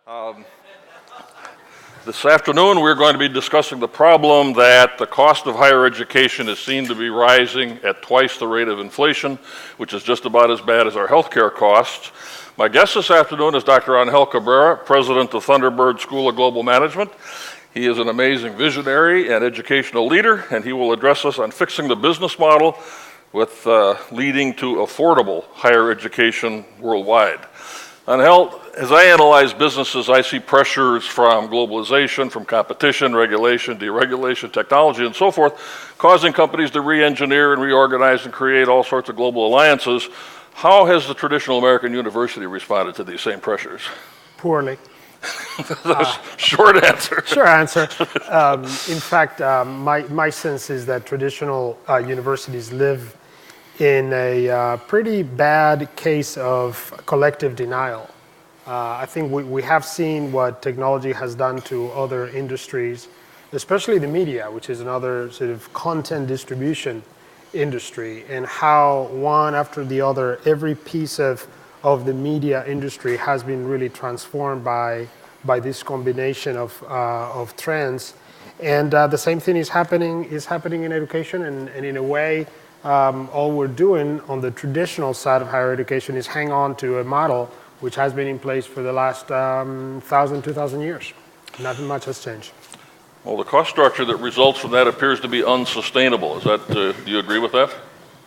Um, This afternoon, we're going to be discussing the problem that the cost of higher education is seen to be rising at twice the rate of inflation, which is just about as bad as our healthcare costs. My guest this afternoon is Dr. Angel Cabrera, president of Thunderbird School of Global Management. He is an amazing visionary and educational leader, and he will address us on fixing the business model with leading to affordable higher education worldwide. Angel, as I analyze businesses, I see pressures from globalization, from competition, regulation, deregulation, technology, and so forth, causing companies to re-engineer and reorganize and create all sorts of global alliances. How has the traditional American university responded to these same pressures? Poorly. Short answer. Short answer. In fact, my sense is that traditional universities live in a pretty bad case of collective denial. I think we have seen what technology has done to other industries, especially the media, which is another sort of content distribution industry, and how one after the other, every piece of the media industry has been really transformed by this combination of trends. And the same thing is happening in education, and in a way, all we're doing on the traditional side of higher education is hang on to a model which has been in place for the last 1,000, 2,000 years. Nothing much has changed. Well, the cost structure that results from that appears to be unsustainable. Is that, do you agree with that?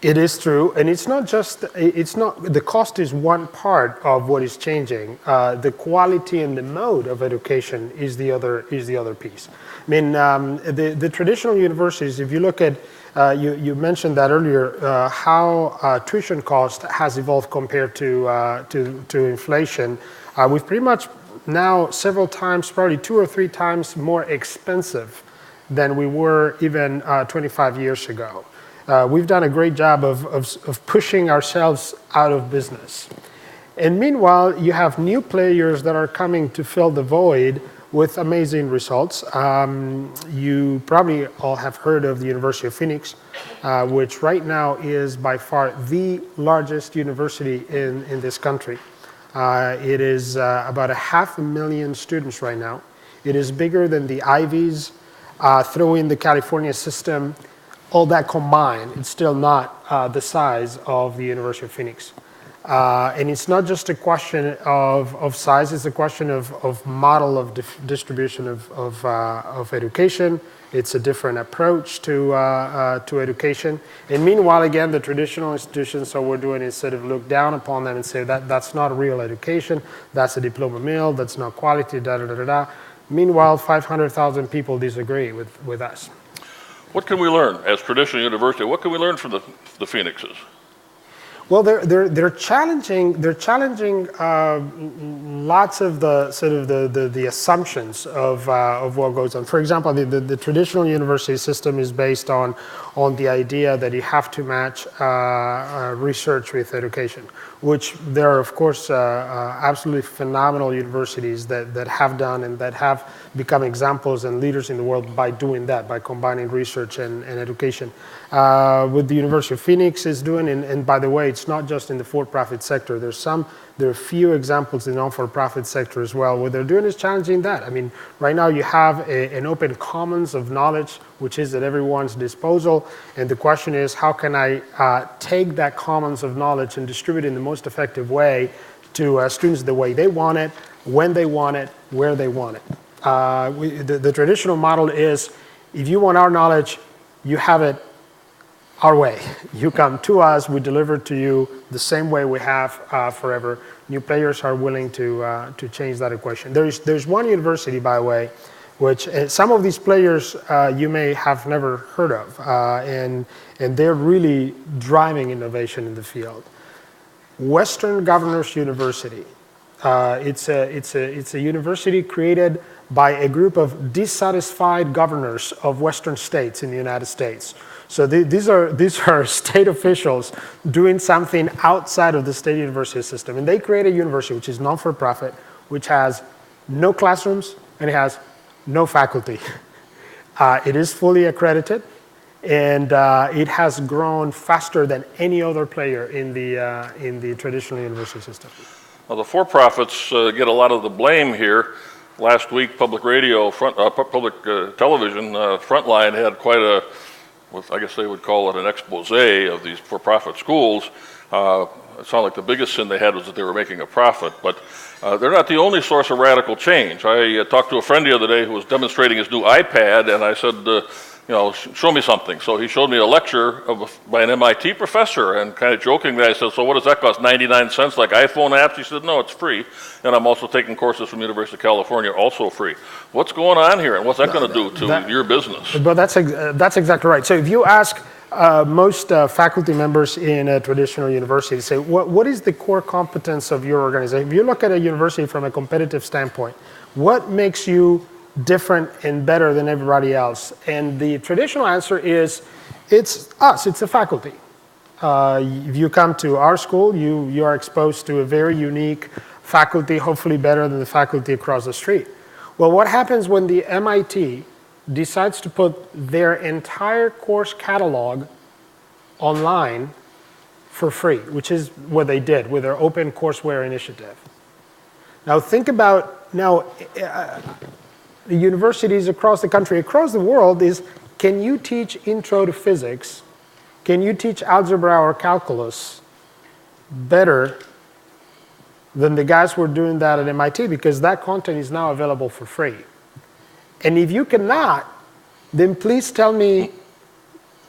It is true, and it's not the cost is one part of what is changing. The quality and the mode of education is the other piece. I mean, the traditional universities, if you look at, you mentioned that earlier, how tuition cost has evolved compared to inflation. We've pretty much now several times, probably 2 or 3 times more expensive than we were even 25 years ago. We've done a great job of pushing ourselves out of business. And meanwhile, you have new players that are coming to fill the void with amazing results. You probably all have heard of the University of Phoenix, which right now is by far the largest university in this country. It is about 500,000 students right now. It is bigger than the Ivies, throw in the California system. All that combined, it's still not the size of the University of Phoenix. And it's not just a question of size, it's a question of model of distribution of education. It's a different approach to education. And meanwhile, again, the traditional institutions, so we're doing is sort of look down upon them and say that's not real education, that's a diploma mill, that's not quality, da-da-da-da-da. Meanwhile, 500,000 people disagree with us. What can we learn as traditional university? What can we learn from the Phoenixes? Well, they're challenging. They're challenging lots of the sort of the assumptions of what goes on. For example, the traditional university system is based on the idea that you have to match research with education, which there are of course absolutely phenomenal universities that have done and that have become examples and leaders in the world by doing that, by combining research and education. What the University of Phoenix is doing, and by the way, it's not just in the for-profit sector. There are a few examples in the non-for-profit sector as well. What they're doing is challenging that. I mean, right now you have an open commons of knowledge, which is at everyone's disposal. And the question is, how can I take that commons of knowledge and distribute it in the most effective way to students the way they want it, when they want it, where they want it. The traditional model is, if you want our knowledge, you have it our way. You come to us, we deliver it to you the same way we have forever. New players are willing to change that equation. There's one university, by the way, which some of these players you may have never heard of, and they're really driving innovation in the field. Western Governors University. It's a university created by a group of dissatisfied governors of Western states in the United States. So these are state officials doing something outside of the state university system. And they create a university which is non-for-profit, which has no classrooms, and it has no faculty. It is fully accredited, and it has grown faster than any other player in the traditional university system. Well, the for-profits get a lot of the blame here. Last week, public radio, public television, Frontline had quite a, I guess they would call it an expose of these for-profit schools. It sounded like the biggest sin they had was that they were making a profit, but they're not the only source of radical change. I talked to a friend the other day who was demonstrating his new iPad, and I said, show me something. So he showed me a lecture by an MIT professor, and kind of jokingly I said, so what does that cost, 99 cents like iPhone apps? He said, no, it's free. And I'm also taking courses from University of California, also free. What's going on here, and what's that going to do to your business? But that's exactly right. So if you ask most faculty members in a traditional university, say, what is the core competence of your organization? If you look at a university from a competitive standpoint, what makes you different and better than everybody else? And the traditional answer is, it's us, it's the faculty. If you come to our school, you are exposed to a very unique faculty, hopefully better than the faculty across the street. Well, what happens when the MIT decides to put their entire course catalog online for free, which is what they did with their open courseware initiative? Now think about, the universities across the country, across the world is, can you teach intro to physics? Can you teach algebra or calculus better than the guys who are doing that at MIT? Because that content is now available for free. And if you cannot, then please tell me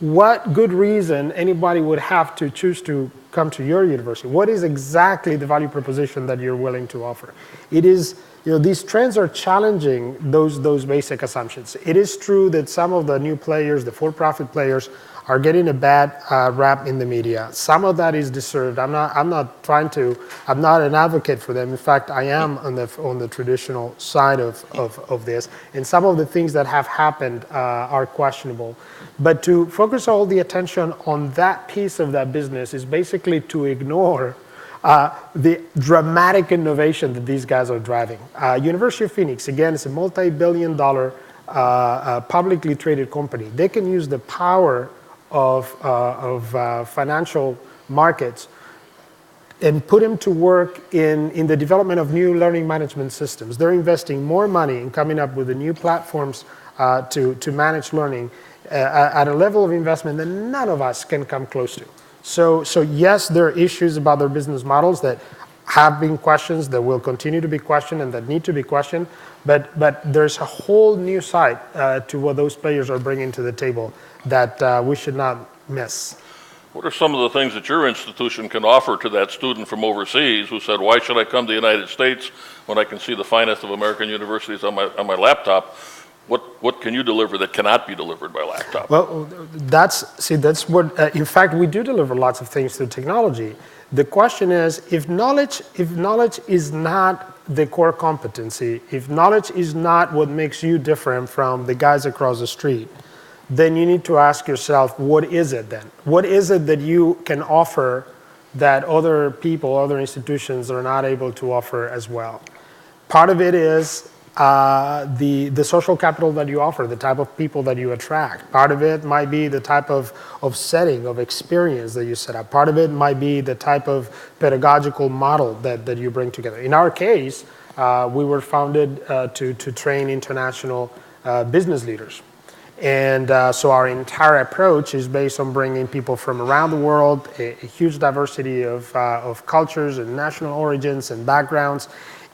what good reason anybody would have to choose to come to your university. What is exactly the value proposition that you're willing to offer? It is, these trends are challenging those basic assumptions. It is true that some of the new players, the for-profit players, are getting a bad rap in the media. Some of that is deserved. I'm not an advocate for them. In fact, I am on the traditional side of this. And some of the things that have happened are questionable. But to focus all the attention on that piece of that business is basically to ignore the dramatic innovation that these guys are driving. University of Phoenix, again, is a multi-billion-dollar publicly traded company. They can use the power of financial markets and put them to work in the development of new learning management systems. They're investing more money in coming up with the new platforms to manage learning at a level of investment that none of us can come close to. So yes, there are issues about their business models that have been questions, that will continue to be questioned, and that need to be questioned. But there's a whole new side to what those players are bringing to the table that we should not miss. What are some of the things that your institution can offer to that student from overseas who said, why should I come to the United States when I can see the finest of American universities on my laptop? What can you deliver that cannot be delivered by laptop? Well, that's what, in fact, we do deliver lots of things through technology. The question is, if knowledge is not the core competency, if knowledge is not what makes you different from the guys across the street, then you need to ask yourself, what is it then? What is it that you can offer that other people, other institutions are not able to offer as well? Part of it is the social capital that you offer, the type of people that you attract. Part of it might be the type of setting, of experience that you set up. Part of it might be the type of pedagogical model that you bring together. In our case, we were founded to train international business leaders. And so our entire approach is based on bringing people from around the world, a huge diversity of cultures and national origins and backgrounds,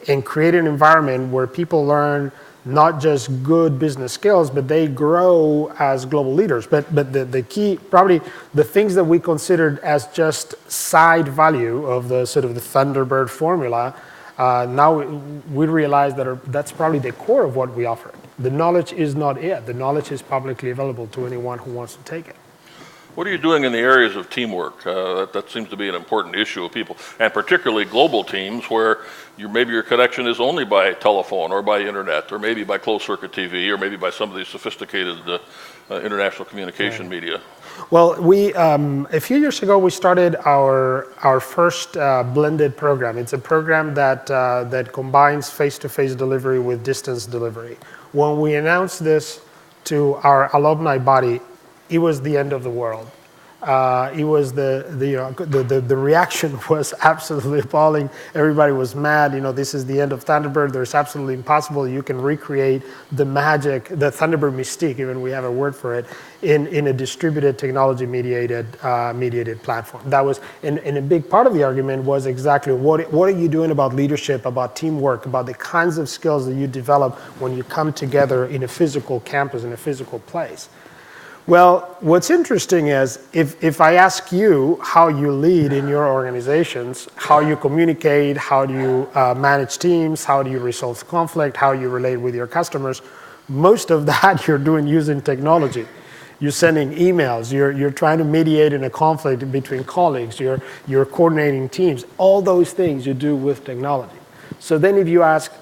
and create an environment where people learn not just good business skills, but they grow as global leaders. But the key, probably the things that we considered as just side value of the sort of the Thunderbird formula, now we realize that that's probably the core of what we offer. The knowledge is not it. The knowledge is publicly available to anyone who wants to take it. What are you doing in the areas of teamwork? That seems to be an important issue of people, and particularly global teams where maybe your connection is only by telephone or by internet or maybe by closed-circuit TV or maybe by some of these sophisticated international communication media. Well, a few years ago, we started our first blended program. It's a program that combines face-to-face delivery with distance delivery. When we announced this to our alumni body, it was the end of the world. It was the reaction was absolutely appalling. Everybody was mad. This is the end of Thunderbird. There's absolutely impossible. You can recreate the magic, the Thunderbird mystique, even we have a word for it, in a distributed technology mediated platform. That was, and a big part of the argument was exactly what are you doing about leadership, about teamwork, about the kinds of skills that you develop when you come together in a physical campus, in a physical place. Well, what's interesting is if I ask you how you lead in your organizations, how you communicate, how do you manage teams, how do you resolve conflict, how you relate with your customers, most of that you're doing using technology. You're sending emails, you're trying to mediate in a conflict between colleagues, you're coordinating teams. All those things you do with technology. So then if you ask,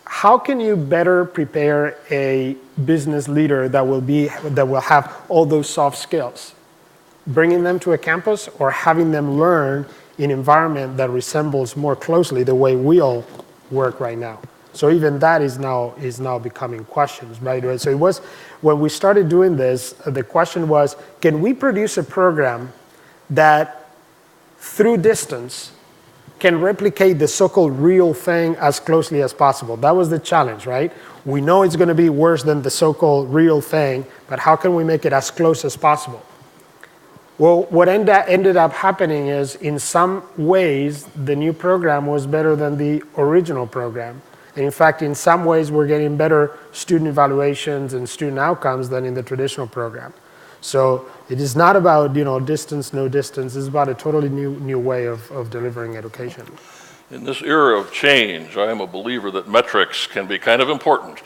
how can you better prepare a business leader that will have all those soft skills? Bringing them to a campus or having them learn in an environment that resembles more closely the way we all work right now? So even that is now becoming questions, right? So it was, when we started doing this, the question was, can we produce a program that through distance can replicate the so-called real thing as closely as possible? That was the challenge, right? We know it's going to be worse than the so-called real thing, but how can we make it as close as possible? Well, what ended up happening is, in some ways, the new program was better than the original program. And in fact, in some ways, we're getting better student evaluations and student outcomes than in the traditional program. So it is not about distance, no distance. It's about a totally new way of delivering education. In this era of change, I am a believer that metrics can be kind of important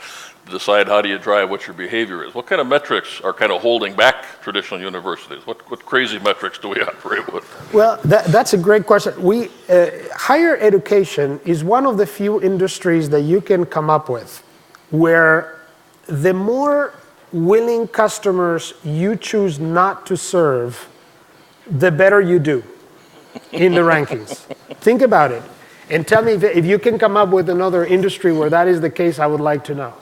to decide how do you drive what your behavior is. What kind of metrics are kind of holding back traditional universities? What crazy metrics do we operate with? Well, that's a great question. Higher education is one of the few industries that you can come up with where the more willing customers you choose not to serve, the better you do in the rankings. Think about it. And tell me if you can come up with another industry where that is the case. I would like to know.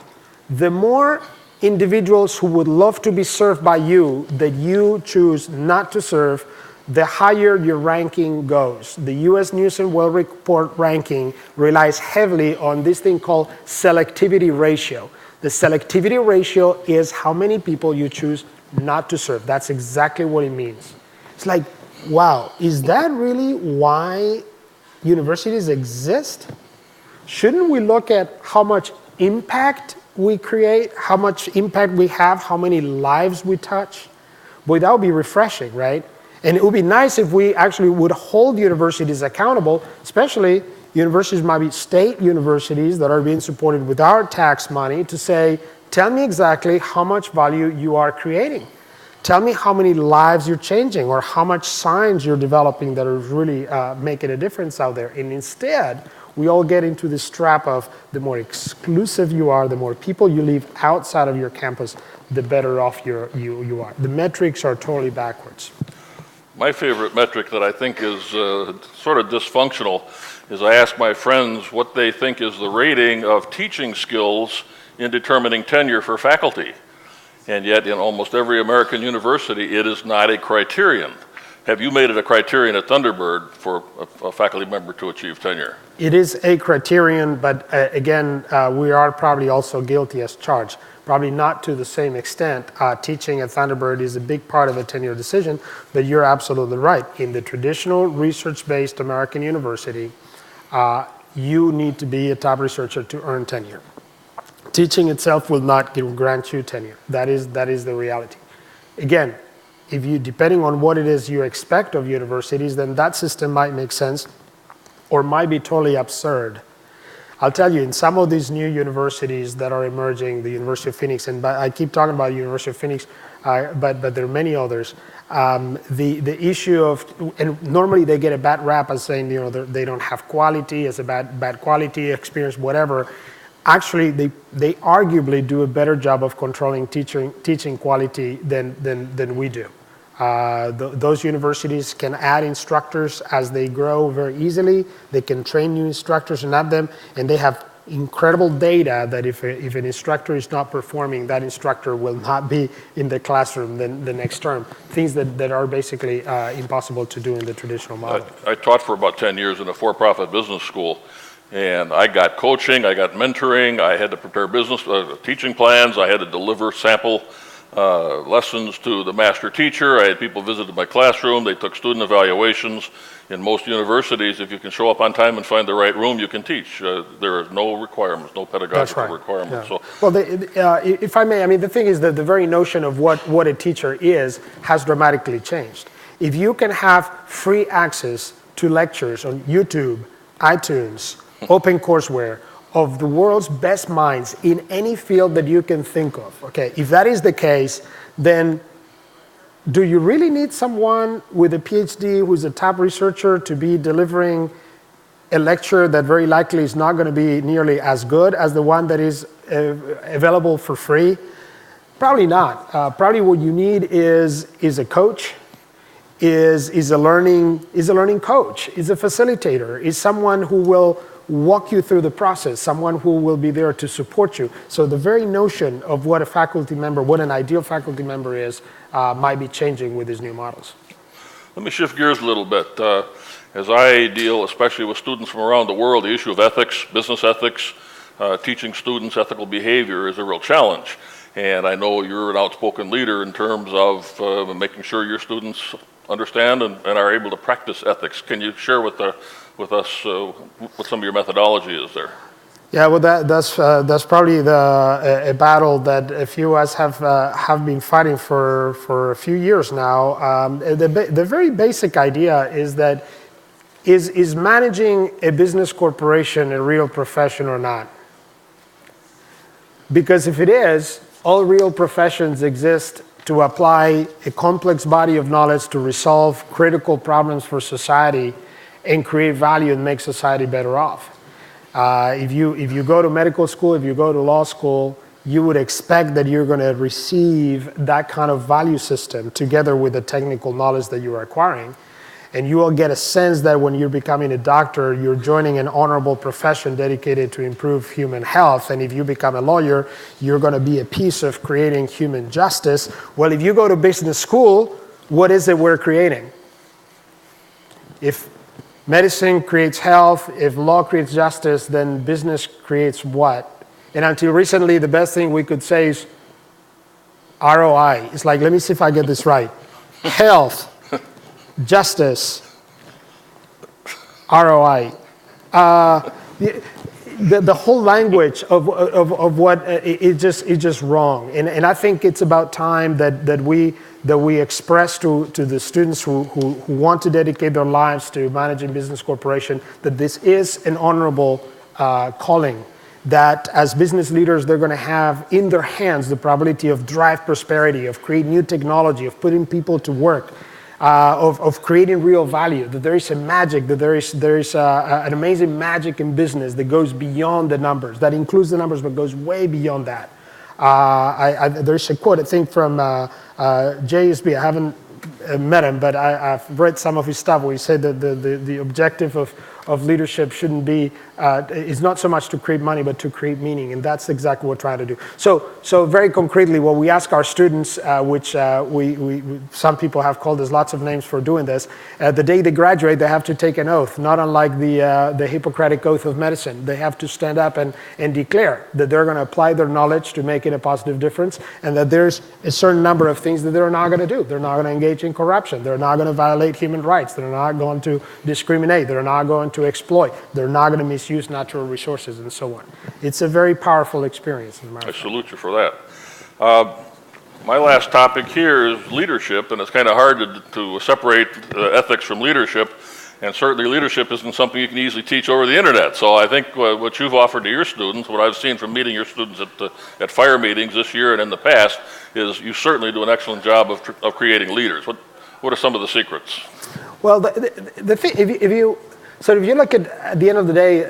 The more individuals who would love to be served by you that you choose not to serve, the higher your ranking goes. The US News and World Report ranking relies heavily on this thing called selectivity ratio. The selectivity ratio is how many people you choose not to serve. That's exactly what it means. It's like, wow, is that really why universities exist? Shouldn't we look at how much impact we create, how much impact we have, how many lives we touch? Boy, that would be refreshing, right? And it would be nice if we actually would hold universities accountable, especially universities might be state universities that are being supported with our tax money, to say, tell me exactly how much value you are creating. Tell me how many lives you're changing or how much science you're developing that are really making a difference out there. And instead, we all get into this trap of the more exclusive you are, the more people you leave outside of your campus, the better off you are. The metrics are totally backwards. My favorite metric that I think is sort of dysfunctional is I ask my friends what they think is the rating of teaching skills in determining tenure for faculty. And yet in almost every American university, it is not a criterion. Have you made it a criterion at Thunderbird for a faculty member to achieve tenure? It is a criterion, but again, we are probably also guilty as charged. Probably not to the same extent. Teaching at Thunderbird is a big part of a tenure decision, but you're absolutely right. In the traditional research-based American university, you need to be a top researcher to earn tenure. Teaching itself will not grant you tenure. That is the reality. Again, if you, depending on what it is you expect of universities, then that system might make sense or might be totally absurd. I'll tell you, in some of these new universities that are emerging, the University of Phoenix, and I keep talking about University of Phoenix, but there are many others. The issue of, and normally they get a bad rap as saying, they don't have quality, it's a bad quality experience, whatever. Actually, they arguably do a better job of controlling teaching quality than we do. Those universities can add instructors as they grow very easily. They can train new instructors and add them, and they have incredible data that if an instructor is not performing, that instructor will not be in the classroom the next term. Things that are basically impossible to do in the traditional model. I taught for about 10 years in a for-profit business school, and I got coaching, I got mentoring, I had to prepare business teaching plans, I had to deliver sample lessons to the master teacher. I had people visited my classroom. They took student evaluations. In most universities, if you can show up on time and find the right room, you can teach. There are no requirements, no pedagogical requirements. Yeah. So, well, if I may, I mean, the thing is that the very notion of what a teacher is has dramatically changed. If you can have free access to lectures on YouTube, iTunes, OpenCourseware, of the world's best minds in any field that you can think of, okay, if that is the case, then do you really need someone with a PhD who's a top researcher to be delivering a lecture that very likely is not going to be nearly as good as the one that is available for free? Probably not. Probably what you need is a coach, is a learning coach, is a facilitator, is someone who will walk you through the process, someone who will be there to support you. So the very notion of what a faculty member, what an ideal faculty member is, might be changing with these new models. let me shift gears a little bit. As I deal, especially with students from around the world, the issue of ethics, business ethics, teaching students ethical behavior is a real challenge. And I know you're an outspoken leader in terms of making sure your students understand and are able to practice ethics. Can you share with us what some of your methodology is there? Yeah, well, that's probably a battle that a few of us have been fighting for a few years now. The very basic idea is that is managing a business corporation a real profession or not? Because if it is, all real professions exist to apply a complex body of knowledge to resolve critical problems for society and create value and make society better off. If you go to medical school, if you go to law school, you would expect that you're going to receive that kind of value system together with the technical knowledge that you are acquiring. And you will get a sense that when you're becoming a doctor, you're joining an honorable profession dedicated to improve human health. And if you become a lawyer, you're going to be a piece of creating human justice. Well, if you go to business school, what is it we're creating? If medicine creates health, if law creates justice, then business creates what? And until recently, the best thing we could say is ROI. It's like, let me see if I get this right. Health, justice, ROI. The whole language of what is just wrong. And I think it's about time that we express to the students who want to dedicate their lives to managing business corporation that this is an honorable calling, that as business leaders they're going to have in their hands the probability of drive prosperity, of creating new technology, of putting people to work, of creating real value, that there is a magic, that there is an amazing magic in business that goes beyond the numbers, that includes the numbers but goes way beyond that. There's a quote, I think, from JSB. I haven't met him, but I've read some of his stuff where he said that the objective of leadership shouldn't be, is not so much to create money, but to create meaning, and that's exactly what we're trying to do. So very concretely, what we ask our students, which we some people have called us lots of names for doing this, the day they graduate, they have to take an oath, not unlike the Hippocratic Oath of Medicine. They have to stand up and declare that they're going to apply their knowledge to making a positive difference, and that there's a certain number of things that they're not going to do. They're not going to engage in corruption. They're not going to violate human rights. They're not going to discriminate. They're not going to exploit. They're not going to misuse natural resources and so on. It's a very powerful experience. I salute you for that. My last topic here is leadership, and it's kind of hard to separate ethics from leadership, and certainly leadership isn't something you can easily teach over the internet. So I think what you've offered to your students, what I've seen from meeting your students at FiRe meetings this year and in the past, is you certainly do an excellent job of creating leaders. What are some of the secrets? Well, the thing, if you look at the end of the day,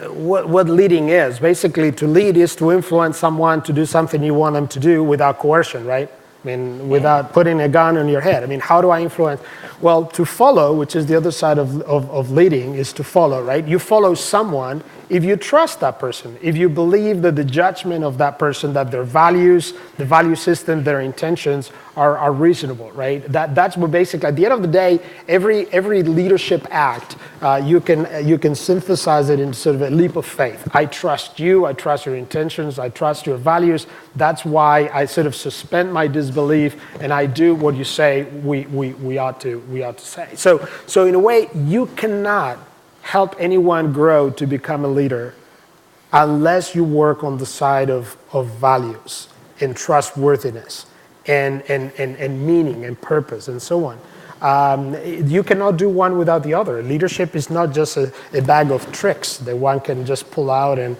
what leading is, basically to lead is to influence someone to do something you want them to do without coercion, right? I mean, without putting a gun on your head. I mean, how do I influence? Well, to follow, which is the other side of leading, is to follow, right? You follow someone if you trust that person, if you believe that the judgment of that person, that their values, the value system, their intentions are reasonable, right? That's what basically, at the end of the day, every leadership act, you can synthesize it into sort of a leap of faith. I trust you, I trust your intentions, I trust your values. That's why I sort of suspend my disbelief and I do what you say we ought to say. So in a way, you cannot help anyone grow to become a leader unless you work on the side of values and trustworthiness and meaning and purpose and so on. You cannot do one without the other. Leadership is not just a bag of tricks that one can just pull out and,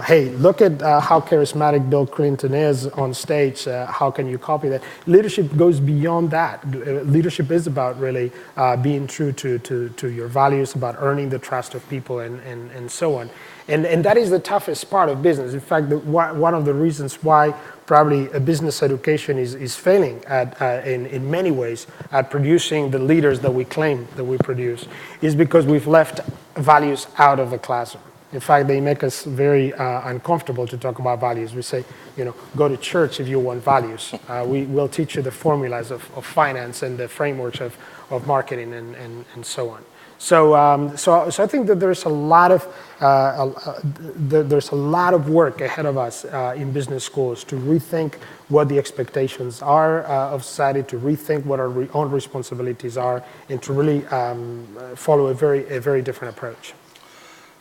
hey, look at how charismatic Bill Clinton is on stage. How can you copy that? Leadership goes beyond that. Leadership is about really being true to your values, about earning the trust of people and so on. And that is the toughest part of business. In fact, one of the reasons why probably a business education is failing in many ways at producing the leaders that we claim that we produce is because we've left values out of the classroom. In fact, they make us very uncomfortable to talk about values. We say, go to church if you want values. We will teach you the formulas of finance and the frameworks of marketing and so on. So I think that there's a lot of work ahead of us in business schools to rethink what the expectations are of society, to rethink what our own responsibilities are, and to really follow a very different approach.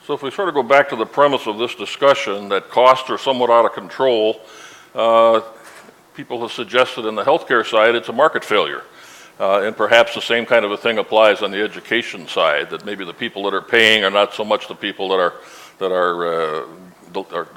So if we sort of go back to the premise of this discussion that costs are somewhat out of control, people have suggested in the healthcare side it's a market failure. And perhaps the same kind of a thing applies on the education side, that maybe the people that are paying are not so much the people that are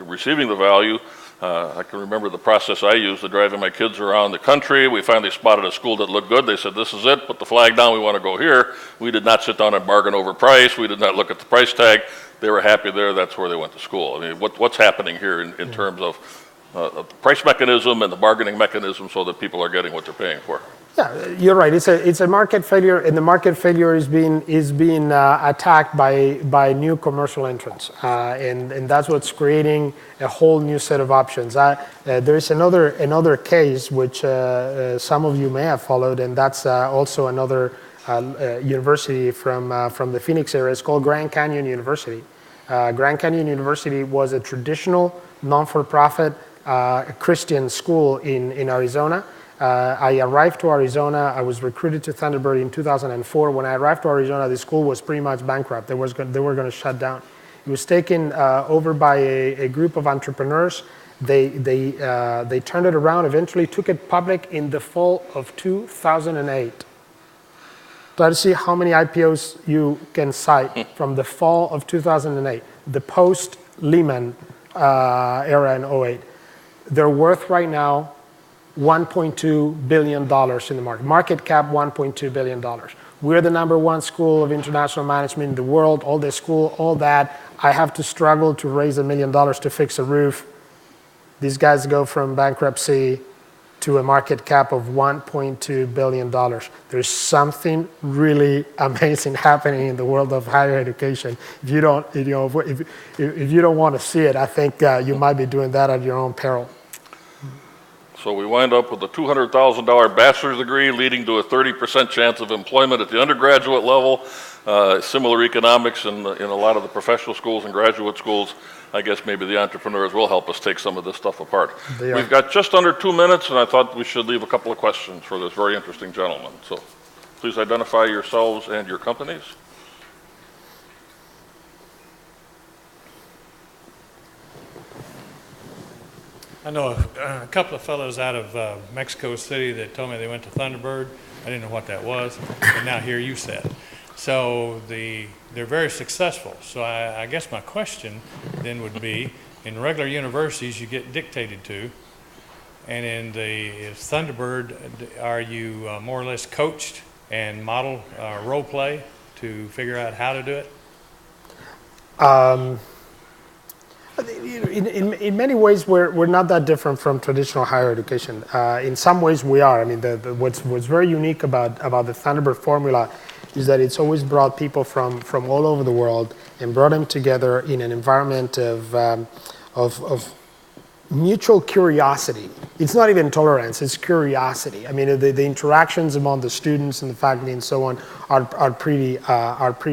receiving the value. I can remember the process I used to driving my kids around the country. We finally spotted a school that looked good. They said, this is it, put the flag down, we want to go here. We did not sit down and bargain over price. We did not look at the price tag. They were happy there, that's where they went to school. I mean, what's happening here in terms of the price mechanism and the bargaining mechanism so that people are getting what they're paying for? Yeah, you're right. It's a market failure, and the market failure is being attacked by new commercial entrants, and that's what's creating a whole new set of options. There is another case which some of you may have followed, and that's also another university from the Phoenix area. It's called Grand Canyon University. Grand Canyon University was a traditional non-for-profit Christian school in Arizona. I arrived to Arizona. I was recruited to Thunderbird in 2004. When I arrived to Arizona, the school was pretty much bankrupt. They were going to shut down. It was taken over by a group of entrepreneurs. They turned it around, eventually took it public in the fall of 2008. Try to see how many IPOs you can cite from the fall of 2008, the post-Lehman era in 2008. They're worth right now $1.2 billion in the market. Market cap, $1.2 billion. We're the #1 school of international management in the world. All this school, all that. I have to struggle to raise $1 million to fix a roof. These guys go from bankruptcy to a market cap of $1.2 billion. There's something really amazing happening in the world of higher education. If you don't, if you don't want to see it, I think you might be doing that at your own peril. So we wind up with a $200,000 bachelor's degree leading to a 30% chance of employment at the undergraduate level. Similar economics in a lot of the professional schools and graduate schools. I guess maybe the entrepreneurs will help us take some of this stuff apart. We've got just under 2 minutes, and I thought we should leave a couple of questions for this very interesting gentleman. So please identify yourselves and your companies. I know a couple of fellows out of Mexico City that told me they went to Thunderbird. I didn't know what that was, and now here you said. So they're very successful. So I guess my question then would be, in regular universities you get dictated to, and in the Thunderbird, are you more or less coached and model role play to figure out how to do it? in many ways, we're not that different from traditional higher education. In some ways, we are. I mean, what's very unique about the Thunderbird formula is that it's always brought people from all over the world and brought them together in an environment of mutual curiosity. It's not even tolerance, it's curiosity. I mean, the interactions among the students and the faculty and so on are pretty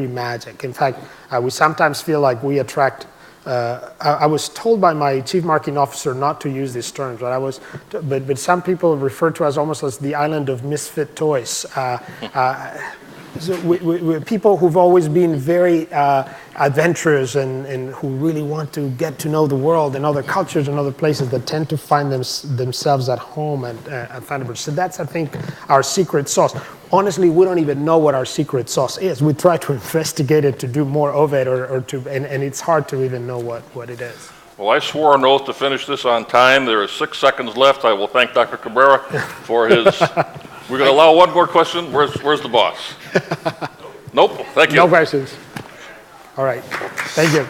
magic. In fact, we sometimes feel like we attract. I was told by my chief marketing officer not to use these terms, but some people refer to us almost as the island of misfit toys. So people who've always been very adventurous and who really want to get to know the world and other cultures and other places that tend to find themselves at home at Thunderbird. So that's, I think, our secret sauce. Honestly, we don't even know what our secret sauce is. We try to investigate it to do more of it, and it's hard to even know what it is. Well, I swore an oath to finish this on time. There is 6 seconds left. I will thank Dr. Cabrera for his... We're going to allow one more question. Where's the boss? Nope. Thank you. No questions. All right. Thank you.